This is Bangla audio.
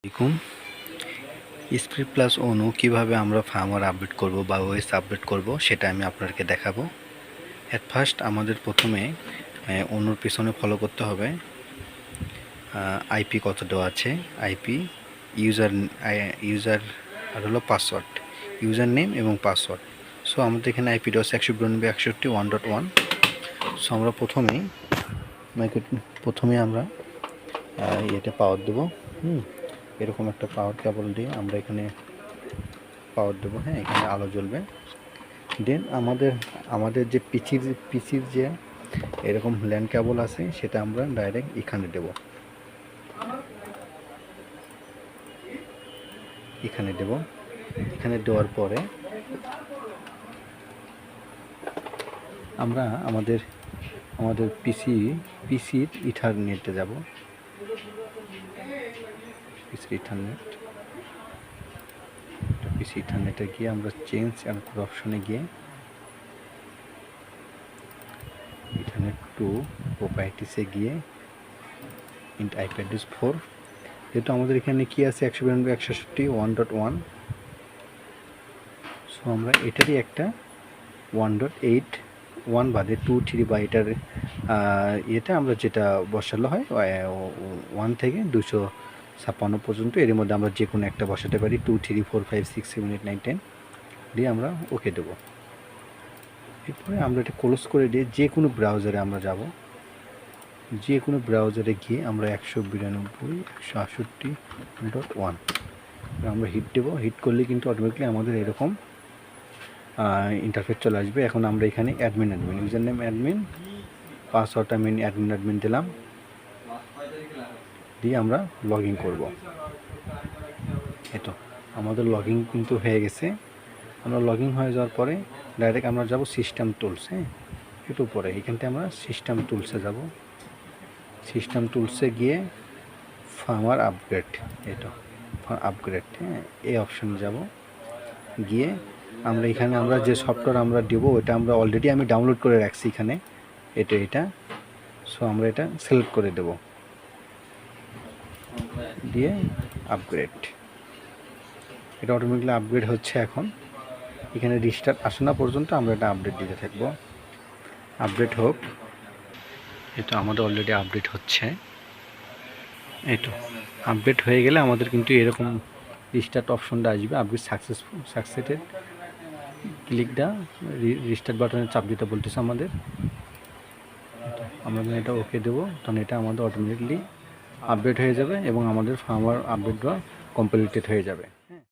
দেখুন স্প্রিট প্লাস অনু কীভাবে আমরা ফার্মার আপডেট করব বা ওএস আপডেট করব সেটা আমি আপনাদেরকে দেখাবো। এট ফার্স্ট আমাদের প্রথমে অনুর পিছনে ফলো করতে হবে আইপি কত দেওয়া আছে, আইপি ইউজার আর হলো পাসওয়ার্ড, ইউজার নেম এবং পাসওয়ার্ড। সো আমাদের এখানে আইপি দেওয়া আছে 192.168.1.1। সো আমরা প্রথমে আমরা এটা পাওয়ার দেবো। এরকম একটা পাওয়ার কেবল দিয়ে আমরা এখানে পাওয়ার দেবো। হ্যাঁ, এখানে আলো জ্বলবে। দেন আমাদের যে পিসির যে এরকম ল্যান্ড কেবল আছে সেটা আমরা ডাইরেক্ট এখানে দেব। এখানে দেওয়ার পরে আমরা আমাদের পিসির ইথারনেটে যাব। পিসি ইথারনেটে গিয়ে আমরা চেঞ্জ অ্যান্ড কোড অপশনে গিয়ে ইথারনেট টু প্রপার্টিসে গিয়ে ইন্ট আইপি অ্যাড্রেস 4। যেহেতু আমাদের এখানে কি আছে 192.168.1, সো আমরা এটারই একটা 1.8.1 বাদে 2.3 বা এটার ইয়েটা আমরা যেটা বসালো হয় 1 থেকে 256 পর্যন্ত, এর মধ্যে আমরা যে কোনো একটা বসাতে পারি। 2, 3, 4, 5, 6, 7, 8, 9, 10 দিয়ে আমরা ওকে দেবো। এরপরে আমরা এটা ক্লোজ করে দিয়ে যে কোনো ব্রাউজারে আমরা যাব। যে কোনো ব্রাউজারে গিয়ে আমরা 192.168.1 আমরা হিট দেবো। হিট করলে কিন্তু অটোমেটিকলি আমাদের এরকম ইন্টারফেস চলে আসবে। এখন আমরা এখানে admin user name admin, password আমি অ্যাডমিন দিলাম, দিয়ে আমরা লগ ইন করবো। এতো আমাদের লগ ইন কিন্তু হয়ে গেছে। আমরা লগ ইন হয়ে যাওয়ার পরে ডাইরেক্ট আমরা যাব সিস্টেম টুলস। হ্যাঁ, একটু পরে এখান থেকে আমরা সিস্টেম টুলসে যাব। সিস্টেম টুলসে গিয়ে ফার্মার আপগ্রেড, আপগ্রেড, হ্যাঁ, এই অপশানে যাব। গিয়ে আমরা এখানে আমরা যে সফটওয়্যার আমরা দেবো ওটা আমরা অলরেডি আমি ডাউনলোড করে রাখছি এখানে, এটা। সো আমরা এটা সিলেক্ট করে দেব, দিয়ে আপগ্রেড। এটা অটোমেটিকলি আপগ্রেড হচ্ছে। এখন এখানে রিস্টার্ট আসে না পর্যন্ত আমরা এটা আপডেট দিতে থাকবো। আপডেট হোক। এটা আমাদের অলরেডি আপডেট হচ্ছে। এইতো আপডেট হয়ে গেলে আমাদের কিন্তু এরকম রিস্টার্ট অপশনটা আসবে। আপডেট সাকসেসেড, ক্লিক দা রিস্টার্ট বাটনে চাপ দিতে বলতেছে আমাদের। আমরা এটা ওকে দেবো, তখন এটা আমাদের অটোমেটিকলি আপডেট হয়ে যাবে এবং আমাদের ফার্মার আপডেটটা কমপ্লিটেড হয়ে যাবে।